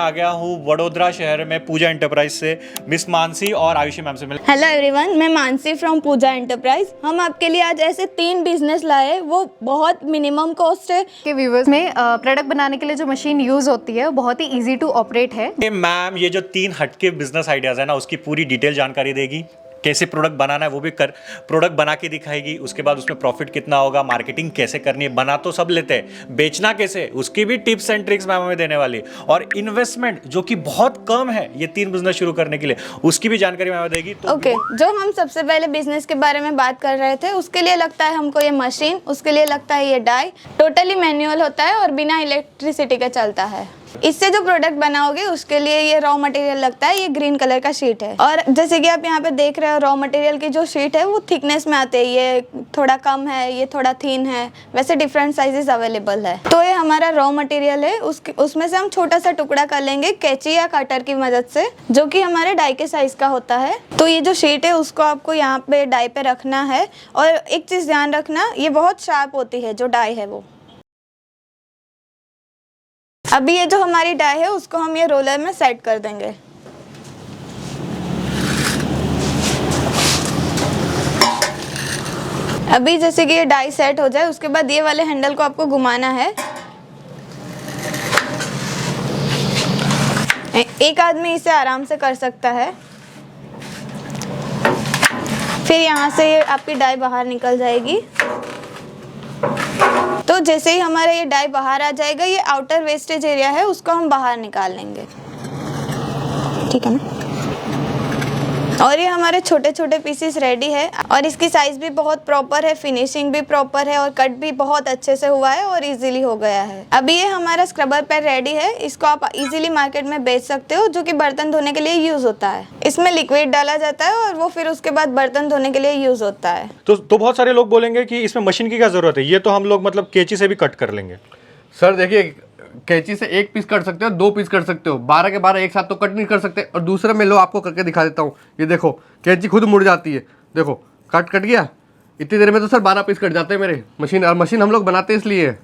आ गया हूँ वडोदरा शहर में पूजा एंटरप्राइज से मिस मानसी और आयुषी मैम से मिल। हेलो एवरीवन, मैं मानसी फ्रॉम पूजा एंटरप्राइज। हम आपके लिए आज ऐसे 3 बिजनेस लाए, वो बहुत मिनिमम कॉस्ट है के व्यूवर्स में प्रोडक्ट बनाने के लिए जो मशीन यूज होती है वो बहुत ही इजी टू ऑपरेट है। मैम ये जो 3 हटके बिजनेस आइडियाज है ना, उसकी पूरी डिटेल जानकारी देगी। कैसे प्रोडक्ट बनाना है वो भी प्रोडक्ट बना के दिखाएगी। उसके बाद उसमें प्रॉफिट कितना होगा, मार्केटिंग कैसे करनी है, बना तो सब लेते हैं, बेचना कैसे, उसकी भी टिप्स एंड ट्रिक्स मैम हमें देने वाली। और इन्वेस्टमेंट जो कि बहुत कम है ये 3 बिजनेस शुरू करने के लिए, उसकी भी जानकारी मैम देगी। तो ओके, जो हम सबसे पहले बिजनेस के बारे में बात कर रहे थे, उसके लिए लगता है हमको ये मशीन, उसके लिए लगता है ये डाई। टोटली मैनुअल होता है और बिना इलेक्ट्रिसिटी के चलता है। इससे जो प्रोडक्ट बनाओगे उसके लिए ये रॉ मटेरियल लगता है, ये ग्रीन कलर का शीट है। और जैसे कि आप यहाँ पे देख रहे हो, रॉ मटेरियल की जो शीट है वो थिकनेस में आते हैं, ये थोड़ा कम है, ये थोड़ा थिन है, वैसे डिफरेंट साइजेस अवेलेबल है। तो ये हमारा रॉ मटेरियल है, उसमें से हम छोटा सा टुकड़ा कर लेंगे कैंची या कटर की मदद से, जो कि हमारे डाई के साइज का होता है। तो ये जो शीट है उसको आपको यहाँ पे डाई पे रखना है। और एक चीज़ ध्यान रखना, ये बहुत शार्प होती है जो डाई है वो। अभी ये जो हमारी डाई है उसको हम ये रोलर में सेट कर देंगे। अभी जैसे कि ये डाई सेट हो जाए, उसके बाद ये वाले हैंडल को आपको घुमाना है। एक आदमी इसे आराम से कर सकता है। फिर यहाँ से ये आपकी डाई बाहर निकल जाएगी। तो जैसे ही हमारा ये डाई बाहर आ जाएगा, ये आउटर वेस्टेज एरिया है उसको हम बाहर निकाल लेंगे, ठीक है ना। और ये हमारे छोटे छोटे पीसेस रेडी है और इसकी साइज भी बहुत प्रॉपर है, फिनिशिंग भी प्रॉपर है और कट भी बहुत अच्छे से हुआ है और इजीली हो गया है। अभी ये हमारा स्क्रबर पैड रेडी है, इसको आप इजीली मार्केट में बेच सकते हो, जो कि बर्तन धोने के लिए यूज होता है। इसमें लिक्विड डाला जाता है और वो फिर उसके बाद बर्तन धोने के लिए यूज होता है। तो बहुत सारे लोग बोलेंगे कि इसमें मशीन की क्या जरूरत है, ये तो हम लोग मतलब कैंची से भी कट कर लेंगे। सर देखिए, कैंची से 1 पीस कर सकते हो, 2 पीस कर सकते हो, 12 के 12 एक साथ तो कट नहीं कर सकते। और दूसरे में लो आपको करके दिखा देता हूँ। ये देखो, कैंची खुद मुड़ जाती है, देखो कट गया। इतनी देर में तो सर 12 पीस कट जाते हैं मेरे मशीन। और मशीन हम लोग बनाते इसलिए है।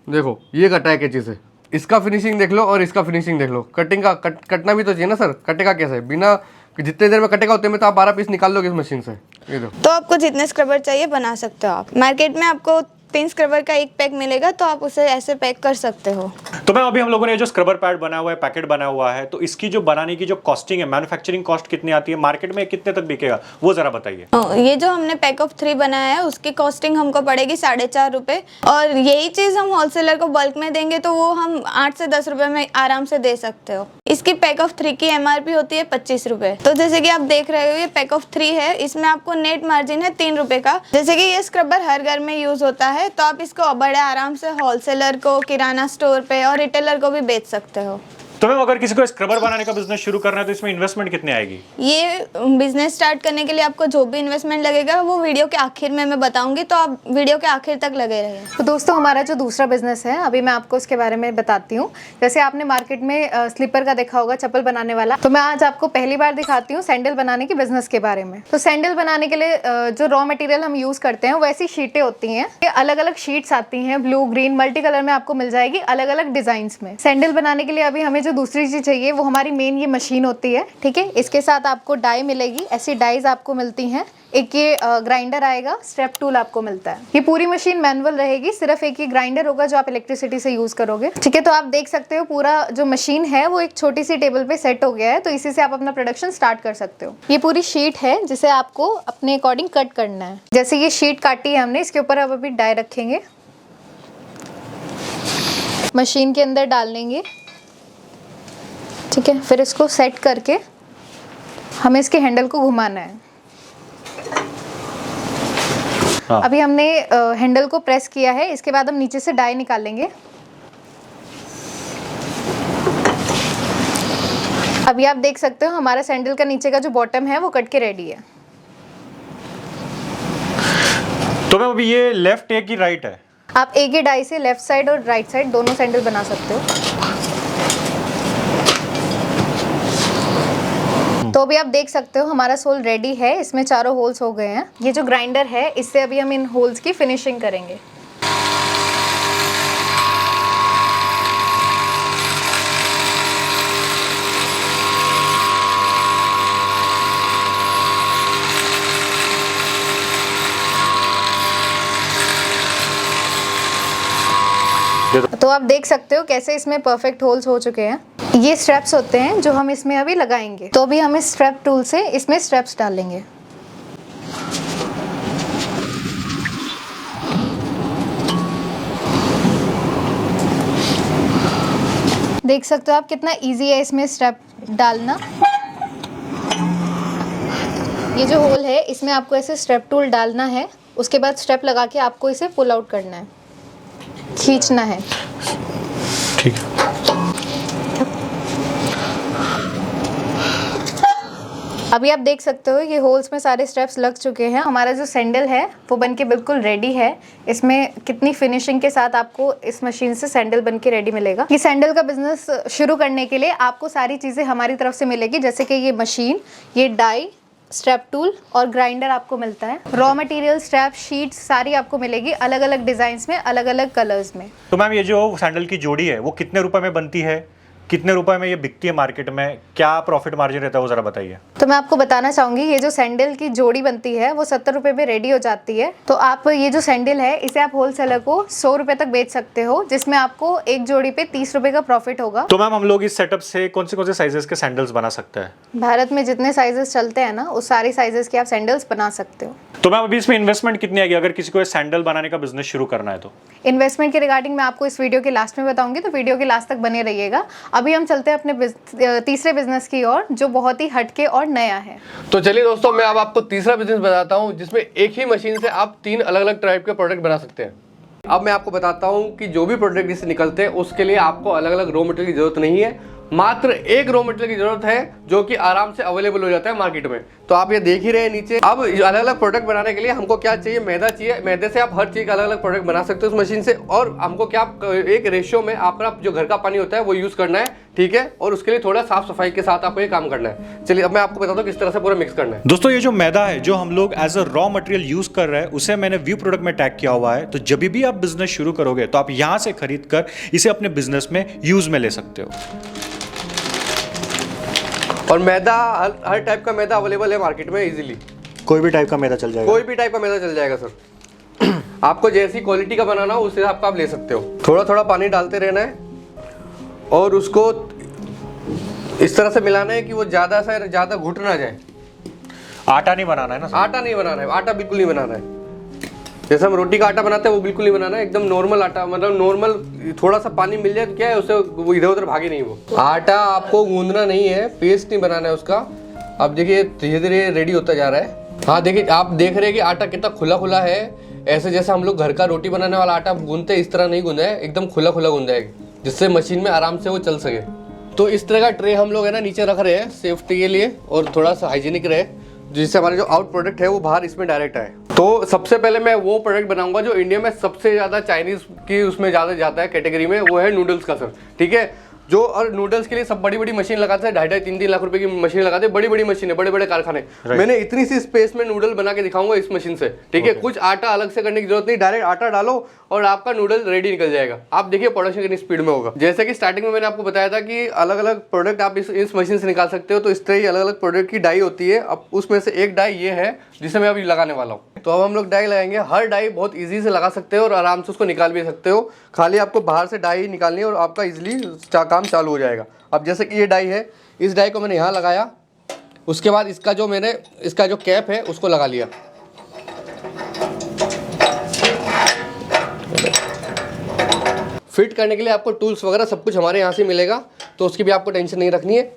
देखो ये कटा है कैंची से, इसका फिनिशिंग देख लो और इसका फिनिशिंग देख लो। कटिंग का कटना भी तो चाहिए ना सर, कटेगा कैसे? बिना जितने देर में कटेगा उतने में तो आप 12 पीस निकाल लोगे इस मशीन से। ये देखो। तो आपको जितने स्क्रबर चाहिए बना सकते हो आप। मार्केट में आपको 3 स्क्रबर का एक पैक मिलेगा, तो आप उसे ऐसे पैक कर सकते हो। तो मैम अभी हम लोगों ने जो स्क्रबर पैड बना हुआ है, पैकेट बना हुआ है, तो इसकी जो बनाने की जो कॉस्टिंग है, मैन्युफैक्चरिंग कॉस्ट कितनी आती है, मार्केट में कितने तक बिकेगा, वो जरा बताइए। ये जो हमने पैक ऑफ 3 बनाया है उसकी कॉस्टिंग हमको पड़ेगी 4.5 रुपये। और यही चीज़ हम होलसेलर को बल्क में देंगे तो वो हम 8 से 10 रुपये में आराम से दे सकते हो। इसकी पैक ऑफ 3 की MRP होती है 25 रुपये। तो जैसे कि आप देख रहे हो, ये पैक ऑफ 3 है, इसमें आपको नेट मार्जिन है 3 रुपये का। जैसे कि ये स्क्रबर हर घर में यूज होता है, तो आप इसको बड़े आराम से होलसेलर को, किराना स्टोर पे और रिटेलर को भी बेच सकते हो। तो मैम अगर किसी को स्क्रबर बनाने का बिजनेस शुरू करना है तो इसमें इन्वेस्टमेंट कितनी आएगी? ये बिजनेस स्टार्ट करने के लिए आपको जो भी इन्वेस्टमेंट लगेगा वो वीडियो के आखिर में मैं बताऊंगी, तो आप वीडियो के आखिर तक लगे रहिए। तो दोस्तों, हमारा जो दूसरा बिजनेस है अभी मैं आपको उसके बारे में बताती हूँ। जैसे आपने मार्केट में स्लीपर का देखा होगा, चप्पल बनाने वाला, तो मैं आज आपको पहली बार दिखाती हूँ सैंडल बनाने के बिजनेस के बारे में। तो सैंडल बनाने के लिए जो रॉ मटेरियल हम यूज करते हैं वो ऐसी शीटें होती हैं। ये अलग अलग शीट्स आती हैं, ब्लू, ग्रीन, मल्टी कलर में आपको मिल जाएगी, अलग अलग डिजाइन में। सैंडल बनाने के लिए अभी हमें जो दूसरी चीज चाहिए वो हमारी मेन ये मशीन होती है, ठीक है। इसके साथ आपको डाई मिलेगी, ऐसी डाइज आपको मिलती हैं। एक ये ग्राइंडर आएगा, स्टेप टूल आपको मिलता है। ये पूरी मशीन मैनुअल रहेगी, सिर्फ एक ही ग्राइंडर होगा जो आप इलेक्ट्रिसिटी से यूज करोगे, ठीक है। तो आप देख सकते हो पूरा जो मशीन है वो एक छोटी सी टेबल पे सेट हो गया है, तो इसी से आप अपना प्रोडक्शन स्टार्ट कर सकते हो। ये पूरी शीट है जिसे आपको अपने अकॉर्डिंग कट करना है। जैसे ये शीट काटी है हमने, इसके ऊपर अब अभी डाई रखेंगे, मशीन के अंदर डाल लेंगे, ठीक है। फिर इसको सेट करके हमें इसके हैंडल को घुमाना है। हाँ। अभी हमने हैंडल को प्रेस किया है, इसके बाद हम नीचे से डाई निकाल लेंगे। अभी आप देख सकते हो हमारा सैंडल का नीचे का जो बॉटम है वो कट के रेडी है। तो मैम अभी ये लेफ्ट है कि राइट है? आप एक ही डाई से लेफ्ट साइड और राइट साइड दोनों सैंडल बना सकते हो। तो अभी आप देख सकते हो हमारा सोल रेडी है, इसमें चारों होल्स हो गए हैं। ये जो ग्राइंडर है इससे अभी हम इन होल्स की फिनिशिंग करेंगे। तो आप देख सकते हो कैसे इसमें परफेक्ट होल्स हो चुके हैं। ये स्ट्रैप्स होते हैं जो हम इसमें अभी लगाएंगे। तो अभी हम इस स्ट्रैप टूल से इसमें स्ट्रैप्स डालेंगे। देख सकते हो आप कितना इजी है इसमें स्ट्रैप डालना। ये जो होल है इसमें आपको ऐसे स्ट्रैप टूल डालना है, उसके बाद स्ट्रैप लगा के आपको इसे पुल आउट करना है, खींचना है। ठीक है। अभी आप देख सकते हो ये होल्स में सारे स्टेप्स लग चुके हैं। हमारा जो सैंडल है वो बनके बिल्कुल रेडी है। इसमें कितनी फिनिशिंग के साथ आपको इस मशीन से सैंडल बनके रेडी मिलेगा। ये सैंडल का बिजनेस शुरू करने के लिए आपको सारी चीज़ें हमारी तरफ से मिलेगी, जैसे कि ये मशीन, ये डाई, स्ट्रैप टूल और ग्राइंडर आपको मिलता है। रॉ मटेरियल, स्ट्रैप, शीट्स सारी आपको मिलेगी अलग अलग डिज़ाइंस में, अलग अलग कलर्स में। तो मैम ये जो सैंडल की जोड़ी है वो कितने रुपए में बनती है, कितने रुपए में ये बिकती है मार्केट में, क्या प्रॉफिट मार्जिन रहता है वो ज़रा बताइए। तो मैं आपको बताना चाहूँगी ये जो सैंडल की जोड़ी बनती है वो 70 रुपये में रेडी हो जाती है। तो आप ये जो सैंडल है इसे आप होलसेलर को 100 रुपये तक बेच सकते हो, जिसमें आपको एक जोड़ी पे 30 रुपये का प्रॉफिट होगा। तो मैम हम लोग इस सेटअप से कौन से साइजेस के सैंडल्स बना सकते हैं? भारत में जितने साइजेस चलते हैं ना उस सारी साइजेस के आप सैंडल्स बना सकते हो। तो मैम अभी इसमें इन्वेस्टमेंट कितनी आएगी अगर किसी को सैंडल बनाने का बिजनेस शुरू करना है तो? इन्वेस्टमेंट के रिगार्डिंग मैं आपको इस वीडियो के लास्ट में बताऊंगी, तो वीडियो के लास्ट तक बने रहिएगा। अभी हम चलते हैं अपने तीसरे बिजनेस की ओर, जो बहुत ही हटके और नया है। तो चलिए दोस्तों, मैं अब आपको तीसरा बिजनेस बताता हूँ जिसमें एक ही मशीन से आप 3 अलग अलग टाइप के प्रोडक्ट बना सकते हैं। अब मैं आपको बताता हूँ कि जो भी प्रोडक्ट इससे निकलते हैं उसके लिए आपको अलग अलग रॉ मटेरियल की जरूरत नहीं है, मात्र एक रॉ मटेरियल की जरूरत है जो कि आराम से अवेलेबल हो जाता है मार्केट में। तो आप ये देख ही रहे हैं नीचे। अब अलग अलग प्रोडक्ट बनाने के लिए हमको क्या चाहिए? मैदा चाहिए। मैदे से आप हर चीज अलग अलग प्रोडक्ट बना सकते हो उस मशीन से। और हमको क्या, एक रेशियो में आपका जो घर का पानी होता है वो यूज करना है, ठीक है। और उसके लिए थोड़ा साफ सफाई के साथ आपको ये काम करना है। चलिए अब मैं आपको बताता हूँ किस तरह से पूरा मिक्स करना है। दोस्तों ये जो मैदा है जो हम लोग as a raw material use कर रहे हैं उसे मैंने व्यू प्रोडक्ट में टैग किया हुआ है। तो जब भी आप बिजनेस शुरू करोगे तो आप यहाँ से खरीद कर इसे अपने बिजनेस में यूज में ले सकते हो। और मैदा हर टाइप का मैदा अवेलेबल है मार्केट में इजीली। कोई भी टाइप का मैदा चल जाएगा? कोई भी टाइप का मैदा चल जाएगा सर। आपको जैसी क्वालिटी का बनाना हो उस हिसाब का आप ले सकते हो। थोड़ा थोड़ा पानी डालते रहना है और उसको इस तरह से मिलाना है कि वो ज़्यादा से ज़्यादा घुट ना जाए। आटा नहीं बनाना है ना? आटा नहीं बनाना है, आटा बिल्कुल नहीं बनाना है। जैसे हम रोटी का आटा बनाते हैं वो बिल्कुल नहीं बनाना है, एकदम नॉर्मल आटा, मतलब नॉर्मल थोड़ा सा पानी मिल जाए तो क्या है, उससे वो इधर उधर भागे नहीं। वो आटा आपको गूंदना नहीं है, पेस्ट नहीं बनाना है उसका। अब देखिए धीरे धीरे रेडी होता जा रहा है। हाँ देखिए, आप देख रहे हैं कि आटा कितना खुला खुला है। ऐसे जैसे हम लोग घर का रोटी बनाने वाला आटा गूंदते हैं इस तरह नहीं गूंदा है, एकदम खुला खुला गूंदा है, जिससे मशीन में आराम से वो चल सके। तो इस तरह का ट्रे हम लोग है ना नीचे रख रहे हैं सेफ्टी के लिए और थोड़ा सा हाइजीनिक रहे, जिससे हमारे जो आउट प्रोडक्ट है वो बाहर इसमें डायरेक्ट आए। तो सबसे पहले मैं वो प्रोडक्ट बनाऊंगा जो इंडिया में सबसे ज़्यादा चाइनीज़ की उसमें ज़्यादा जाता है कैटेगरी में, वो है नूडल्स का सर, ठीक है। जो और नूडल्स के लिए सब बड़ी बड़ी मशीन लगाते हैं, 2.5-3 लाख रुपए की मशीन लगाते हैं, बड़ी बड़ी मशीन है, बड़े बड़े कारखाने। मैंने इतनी सी स्पेस में नूडल बना के दिखाऊंगा इस मशीन से, ठीक है। कुछ आटा अलग से करने की जरूरत नहीं, डायरेक्ट आटा डालो और आपका नूडल रेडी निकल जाएगा। आप देखिए प्रोडक्शन कितनी स्पीड में होगा। जैसे कि स्टार्टिंग में मैंने आपको बताया था कि अलग अलग प्रोडक्ट आप इस मशीन से निकाल सकते हो। तो इस तरह ही अलग अलग प्रोडक्ट की डाई होती है। अब उसमें से एक डाई ये है जिसे मैं अभी लगाने वाला हूँ। तो अब हम लोग डाई लगाएंगे। हर डाई बहुत ईजी से लगा सकते हो और आराम से उसको निकाल भी सकते हो। खाली आपको बाहर से डाई निकालनी है और आपका ईजिली काम चालू हो जाएगा। अब जैसे कि ये डाई है, इस डाई को मैंने यहाँ लगाया, उसके बाद इसका जो कैप है उसको लगा लिया। फिट करने के लिए आपको टूल्स वगैरह सब कुछ हमारे यहाँ से मिलेगा, तो उसकी भी आपको टेंशन नहीं रखनी है।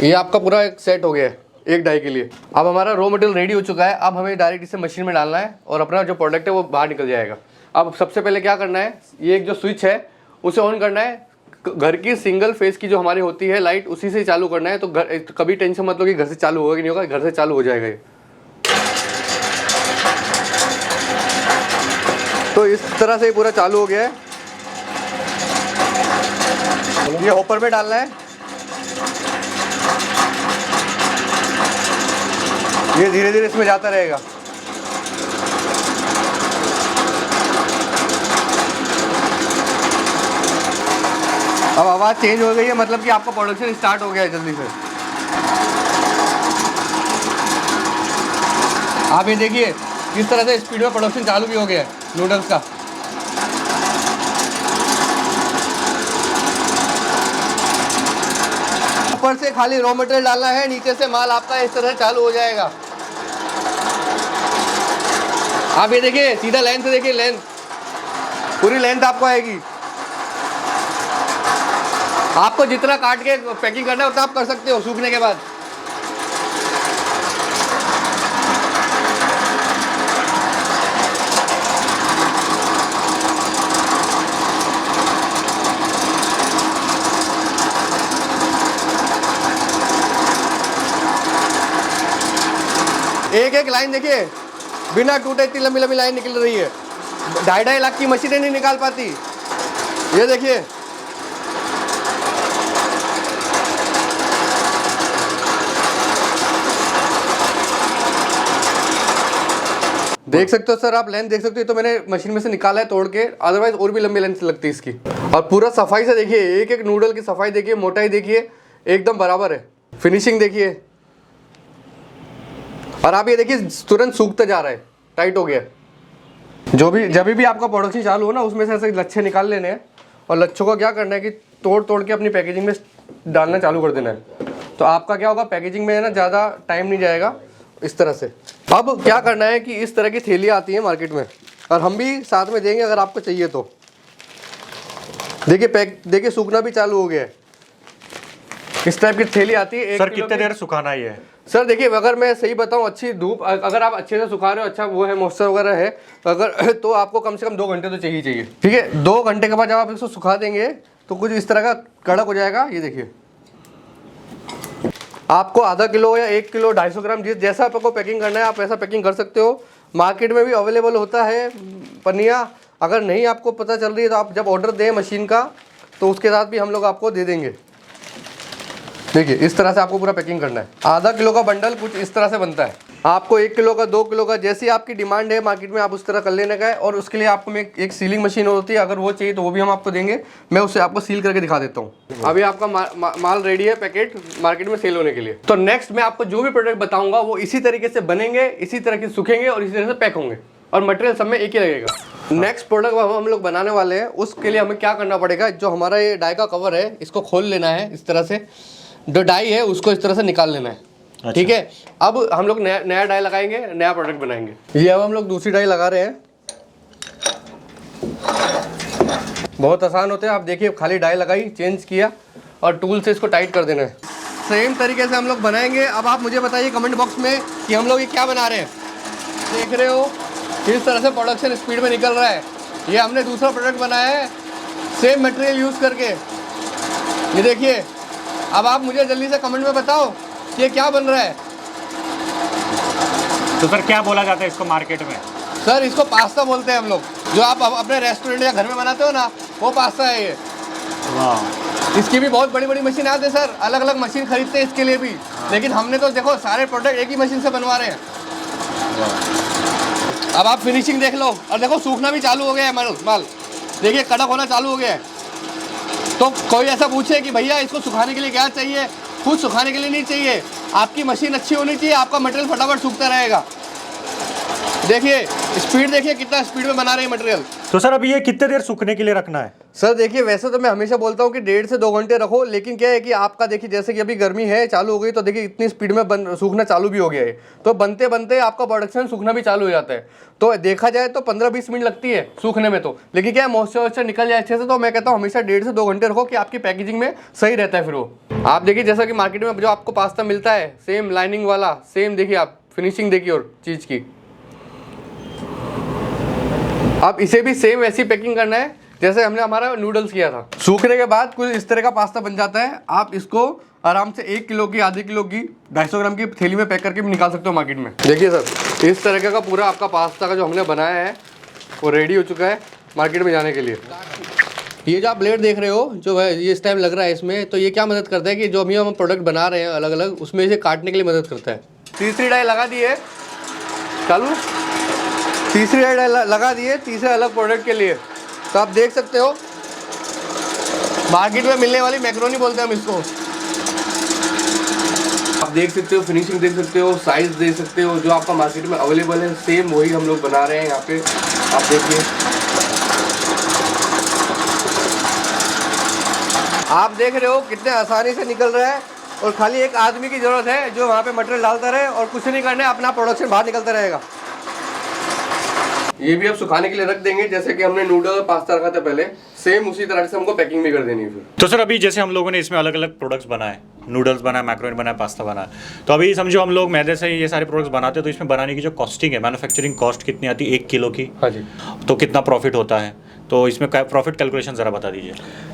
ये आपका पूरा एक सेट हो गया है एक डाई के लिए। अब हमारा रॉ मटेरियल रेडी हो चुका है। अब हमें डायरेक्ट इसे मशीन में डालना है और अपना जो प्रोडक्ट है वो बाहर निकल जाएगा। अब सबसे पहले क्या करना है, ये एक जो स्विच है उसे ऑन करना है। घर की सिंगल फेस की जो हमारी होती है लाइट, उसी से चालू करना है। तो कभी टेंशन मत लो कि घर से चालू होगा कि नहीं होगा, घर से चालू हो जाएगा ये। तो इस तरह से पूरा चालू हो गया है। ये हॉपर में डालना है, ये धीरे धीरे इसमें जाता रहेगा। अब आवाज़ चेंज हो गई है, मतलब कि आपका प्रोडक्शन स्टार्ट हो गया है जल्दी से। आप ये देखिए किस तरह से स्पीड में प्रोडक्शन चालू भी हो गया है नूडल्स का। ऊपर से खाली रॉ मटेरियल डालना है, नीचे से माल आपका इस तरह चालू हो जाएगा। आप ये देखिए, सीधा लेंथ देखिए, लेंथ पूरी लेंथ आपको आएगी। आपको जितना काट के पैकिंग करना है उतना आप कर सकते हो सूखने के बाद। एक एक लाइन देखिए, बिना टूटे इतनी लंबी लंबी लाइन निकल रही है। 2.5 लाख की मशीनें नहीं निकाल पाती। ये देखिए, देख सकते हो सर, आप लेंथ देख सकते हो। तो मैंने मशीन में से निकाला है तोड़ के, अदरवाइज और भी लंबी लेंथ लगती है इसकी। और पूरा सफाई से देखिए, एक एक नूडल की सफाई देखिए, मोटाई देखिए, एकदम बराबर है। फिनिशिंग देखिए, और आप ये देखिए तुरंत सूखता जा रहा है, टाइट हो गया। जो भी जब भी आपका प्रोडक्शन चालू हो ना, उसमें से ऐसे लच्छे निकाल लेने हैं और लच्छों को क्या करना है कि तोड़ तोड़ के अपनी पैकेजिंग में डालना चालू कर देना है। तो आपका क्या होगा, पैकेजिंग में है ना ज़्यादा टाइम नहीं जाएगा इस तरह से। अब क्या करना है कि इस तरह की थैलियाँ आती हैं मार्केट में, और हम भी साथ में देंगे अगर आपको चाहिए तो। देखिए देखिए सूखना भी चालू हो गया है। इस टाइप की थैली आती है। सर कितने देर सुखाना ही है? सर देखिए, अगर मैं सही बताऊं, अच्छी धूप, अगर आप अच्छे से सुखा रहे हो, अच्छा वो है मॉइस्चर वगैरह है अगर, तो आपको कम से कम 2 घंटे तो चाहिए। ठीक है, 2 घंटे के बाद जब आप इसको सुखा देंगे तो कुछ इस तरह का कड़क हो जाएगा। ये देखिए, आपको आधा किलो या 1 किलो 250 ग्राम जैसा आपको पैकिंग करना है आप वैसा पैकिंग कर सकते हो। मार्केट में भी अवेलेबल होता है पन्नियाँ। अगर नहीं आपको पता चल रही है तो आप जब ऑर्डर दें मशीन का, तो उसके साथ भी हम लोग आपको दे देंगे। देखिए, इस तरह से आपको पूरा पैकिंग करना है। आधा किलो का बंडल कुछ इस तरह से बनता है। आपको 1 किलो का, 2 किलो का, जैसी आपकी डिमांड है मार्केट में, आप उस तरह कर लेने का है। और उसके लिए आपको एक सीलिंग मशीन होती है, अगर वो चाहिए तो वो भी हम आपको देंगे। मैं उससे आपको सील करके दिखा देता हूँ। अभी आपका माल रेडी है, पैकेट मार्केट में सेल होने के लिए। तो नेक्स्ट मैं आपको जो भी प्रोडक्ट बताऊंगा वो इसी तरीके से बनेंगे, इसी तरह के सूखेंगे और इसी तरह से पैक होंगे, और मटेरियल सब में एक ही लगेगा। नेक्स्ट प्रोडक्ट हम लोग बनाने वाले हैं, उसके लिए हमें क्या करना पड़ेगा, जो हमारा ये डाई का कवर है इसको खोल लेना है। इस तरह से जो डाई है उसको इस तरह से निकाल लेना है। अच्छा। ठीक है, अब हम लोग नया डाई लगाएंगे, नया प्रोडक्ट बनाएंगे। ये अब हम लोग दूसरी डाई लगा रहे हैं। बहुत आसान होते हैं। आप देखिए, खाली डाई लगाई, चेंज किया और टूल से इसको टाइट कर देना है। सेम तरीके से हम लोग बनाएंगे। अब आप मुझे बताइए कमेंट बॉक्स में कि हम लोग ये क्या बना रहे हैं। देख रहे हो किस तरह से प्रोडक्शन स्पीड में निकल रहा है। ये हमने दूसरा प्रोडक्ट बनाया है सेम मटेरियल यूज़ करके। ये देखिए, अब आप मुझे जल्दी से कमेंट में बताओ कि ये क्या बन रहा है। तो सर क्या बोला जाता है इसको मार्केट में? सर इसको पास्ता बोलते हैं हम लोग। जो आप अपने रेस्टोरेंट या घर में बनाते हो ना, वो पास्ता है ये। वाह, इसकी भी बहुत बड़ी बड़ी मशीन आती है सर, अलग अलग मशीन खरीदते हैं इसके लिए भी। लेकिन हमने तो देखो सारे प्रोडक्ट एक ही मशीन से बनवा रहे हैं। अब आप फिनिशिंग देख लो, और देखो सूखना भी चालू हो गया है माल। देखिए कड़क होना चालू हो गया है। तो कोई ऐसा पूछे कि भैया इसको सुखाने के लिए क्या चाहिए, खुद सुखाने के लिए नहीं चाहिए, आपकी मशीन अच्छी होनी चाहिए, आपका मटेरियल फटाफट सूखता रहेगा। देखिए स्पीड, देखिए कितना स्पीड में बना रहे हैं मटेरियल। तो सर अभी ये कितने देर सूखने के लिए रखना है? सर देखिए, वैसे तो मैं हमेशा बोलता हूँ कि 1.5 से 2 घंटे रखो, लेकिन क्या है कि आपका देखिए, जैसे कि अभी गर्मी है चालू हो गई, तो देखिए इतनी स्पीड में सूखना चालू भी हो गया है। तो बनते बनते आपका प्रोडक्शन सूखना भी चालू हो जाता है। तो देखा जाए तो 15-20 मिनट लगती है सूखने में। तो लेकिन क्या है, मॉइस्चर निकल जाए अच्छे से। तो मैं कहता हूँ हमेशा 1.5 से 2 घंटे रखो कि आपकी पैकेजिंग में सही रहता है। फिर वो आप देखिए, जैसा कि मार्केट में जो आपको पास्ता मिलता है सेम लाइनिंग वाला, सेम देखिए आप फिनिशिंग देखिए और चीज़ की। आप इसे भी सेम वैसी पैकिंग करना है जैसे हमने हमारा नूडल्स किया था। सूखने के बाद कुछ इस तरह का पास्ता बन जाता है। आप इसको आराम से 1 किलो की, आधे किलो की, 250 ग्राम की थैली में पैक करके भी निकाल सकते हो मार्केट में। देखिए सर, इस तरह का पूरा आपका पास्ता का जो हमने बनाया है वो रेडी हो चुका है मार्केट में जाने के लिए। ये जो आप प्लेट देख रहे हो, जो है ये इस टाइम लग रहा है इसमें, तो ये क्या मदद करता है कि जो अभी हम प्रोडक्ट बना रहे हैं अलग अलग, उसमें इसे काटने के लिए मदद करता है। तीसरी डाई लगा दी है, चालू तीसरी डाई लगा दी है तीसरे अलग प्रोडक्ट के लिए। तो आप देख सकते हो, मार्केट में मिलने वाली मैक्रोनी बोलते हैं हम इसको। आप देख सकते हो, फिनिशिंग देख सकते हो, साइज देख सकते हो, जो आपका मार्केट में अवेलेबल है सेम वही हम लोग बना रहे हैं यहाँ पे। आप देखिए, आप देख रहे हो कितने आसानी से निकल रहा है। और खाली एक आदमी की ज़रूरत है जो वहाँ पे मटेरियल डालता रहे और कुछ नहीं करना है, अपना प्रोडक्शन बाहर निकलता रहेगा। ये भी आप सुखाने के लिए रख देंगे, जैसे कि हमने नूडल और पास्ता रखा था पहले, सेम उसी तरह से हमको पैकिंग भी कर देनी है फिर। तो सर अभी जैसे हम लोगों ने इसमें अलग अलग प्रोडक्ट्स बनाए, नूडल्स बनाए, मैक्रोनी बनाए, पास्ता बनाया, तो अभी समझो हम लोग मैदे से ये सारे प्रोडक्ट्स बनाते हैं, तो इसमें बनाने की जो कॉस्टिंग है, मैन्युफैक्चरिंग कॉस्ट कितनी आती है 1 किलो की? हाँ जी। तो कितना प्रॉफिट होता है, तो इसमें प्रॉफिट कैलकुलेशन ज़रा बता दीजिए।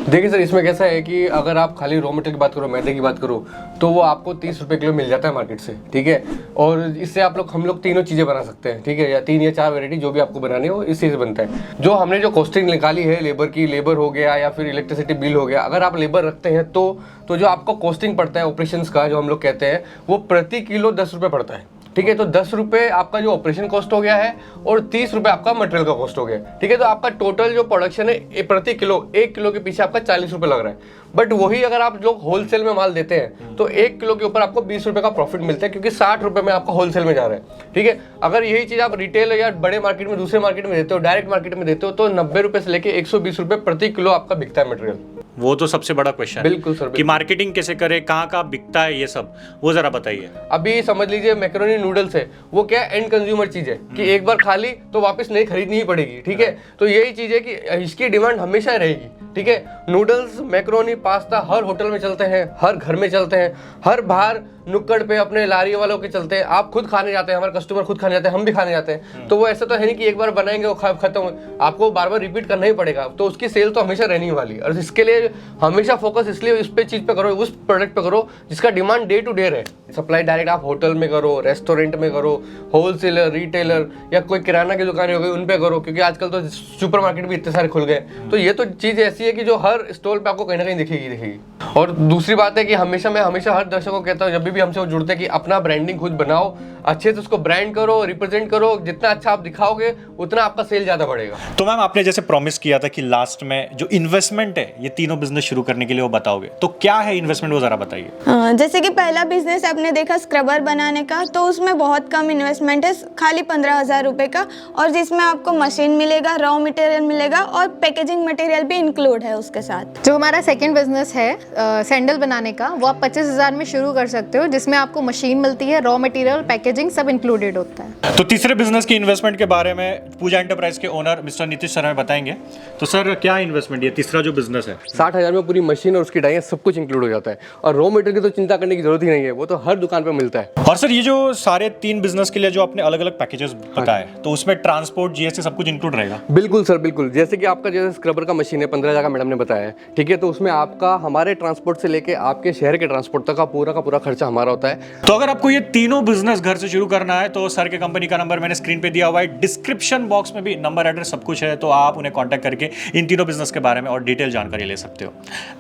देखिए सर, इसमें कैसा है कि अगर आप खाली रॉ मटेरियल की बात करो, मैदे की बात करो, तो वो आपको 30 रुपये किलो मिल जाता है मार्केट से, ठीक है। और इससे हम लोग तीनों चीज़ें बना सकते हैं, ठीक है, या 3 या 4 वैरायटी जो भी आपको बनानी हो इस चीज़ से बनता है। जो हमने जो कॉस्टिंग निकाली है लेबर की, लेबर हो गया या फिर इलेक्ट्रिसिटी बिल हो गया, अगर आप लेबर रखते हैं तो जो आपको कॉस्टिंग पड़ता है ऑपरेशंस का, जो हम लोग कहते हैं, वो प्रति किलो 10 रुपये पड़ता है, ठीक है। तो 10 रुपये आपका जो ऑपरेशन कॉस्ट हो गया है और 30 रुपये आपका मटेरियल का कॉस्ट हो गया, ठीक है। तो आपका टोटल जो प्रोडक्शन है प्रति किलो, 1 किलो के पीछे आपका 40 रुपये लग रहा है। बट वही अगर आप लोग होलसेल में माल देते हैं तो 1 किलो के ऊपर आपको 20 रुपये का प्रॉफिट मिलता है, क्योंकि 60 रुपये में आपका होलसेल में जा रहा है, ठीक है। अगर यही चीज़ आप रिटेल या बड़े मार्केट में, दूसरे मार्केट में देते हो, डायरेक्ट मार्केट में देते हो, तो 90 रुपये से लेके 120 रुपये प्रति किलो आपका बिकता है मटेरियल। वो तो सबसे बड़ा क्वेश्चन है। बिल्कुल सर, कि मार्केटिंग कैसे करे, कहाँ कहाँ बिकता है, ये सब वो जरा बताइए। अभी समझ लीजिए मैक्रोनी नूडल्स है, वो क्या एंड कंज्यूमर चीज है कि एक बार खा ली तो वापस नहीं खरीदनी ही पड़ेगी, ठीक है। तो यही चीज है कि इसकी डिमांड हमेशा रहेगी, ठीक है। नूडल्स, मैक्रोनी, पास्ता हर होटल में चलते हैं, हर घर में चलते हैं, हर बाहर नुक्कड़ पे अपने लारी वालों के चलते हैं, आप खुद खाने जाते हैं, हमारे कस्टमर खुद खाने जाते हैं, हम भी खाने जाते हैं। तो वो ऐसा तो है नहीं कि एक बार बनाएंगे वो खत्म, आपको बार बार रिपीट करना ही पड़ेगा, तो उसकी सेल तो हमेशा रहने ही वाली। और इसके लिए हमेशा फोकस इसलिए इस पे चीज पे करो, उस प्रोडक्ट पे करो जिसका डिमांड डे टू डे रहे। सप्लाई डायरेक्ट आप होटल में करो, रेस्टोरेंट में करो, होलसेलर, रिटेलर या कोई किराना की दुकान हो गई उन पे करो, क्योंकि आजकल तो सुपर मार्केट भी इतने सारे खुल गए। तो ये तो चीज ऐसी है कि जो हर स्टॉल पे आपको कहीं ना कहीं दिखेगी। और दूसरी बात है कि मैं हमेशा हर दर्शकों को कहता हूँ, जब भी हमसे वो जुड़ते हैं, कि अपना ब्रांडिंग खुद बनाओ, अच्छे से उसको ब्रांड करो, रिप्रेजेंट करो। जितना अच्छा आप दिखाओगे उतना आपका सेल ज्यादा बढ़ेगा। तो मैम आपने जैसे प्रॉमिस किया था कि लास्ट में जो इन्वेस्टमेंट है ये तीनों बिजनेस शुरू करने के लिए वो बताओगे, तो क्या है इन्वेस्टमेंट वो जरा बताइए। जैसे कि पहला बिजनेस आपने देखा स्क्रबर बनाने का, तो उसमें बहुत कम इन्वेस्टमेंट है, खाली 15,000 रुपये का, और जिसमें आपको मशीन मिलेगा, रॉ मटेरियल मिलेगा और पैकेजिंग मटेरियल भी इंक्लूड है उसके साथ। जो हमारा सेकंड बिजनेस है सैंडल बनाने का, वो आप 25,000 में शुरू कर सकते हो, जिसमें आपको मशीन मिलती है, रॉ मटेरियल, पैकेजिंग सब इंक्लूडेड होता है। तो तीसरे बिजनेस की इन्वेस्टमेंट के बारे में पूजा एंटरप्राइज के ओनर मिस्टर नीतीश सर हमें बताएंगे। तो सर क्या इन्वेस्टमेंट ये तीसरा जो बिजनेस है? 60,000 में पूरी मशीन और उसकी डाइयाँ सब कुछ इंक्लूड हो जाता है, और रॉ मटेरियल की तो चिंता करने की जरूरत ही नहीं है, वो तो हर दुकान पे मिलता है। और सर ये जो सारे 3 बिजनेस के लिए जो आपने अलग अलग पैकेजेस बताए, तो उसमें ट्रांसपोर्ट, जीएसटी सब कुछ इंक्लूड रहेगा? बिल्कुल सर, बिल्कुल। जैसे कि आपका जैसे स्क्रबर का मशीन है 15,000 का मैडम ने बताया है, ठीक है। तो उसमें आपका हमारे ट्रांसपोर्ट से लेके आपके शहर के ट्रांसपोर्ट तक का पूरा खर्चा हमारा होता है। तो अगर आपको ये तीनों बिजनेस घर से शुरू करना है तो सर के कंपनी का नंबर मैंने स्क्रीन पे दिया हुआ है, डिस्क्रिप्शन बॉक्स में भी नंबर, एड्रेस सब कुछ है, तो आप उन्हें कांटेक्ट करके इन तीनों बिजनेस के बारे में और डिटेल जानकारी ले सकते हो।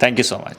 Thank you so much.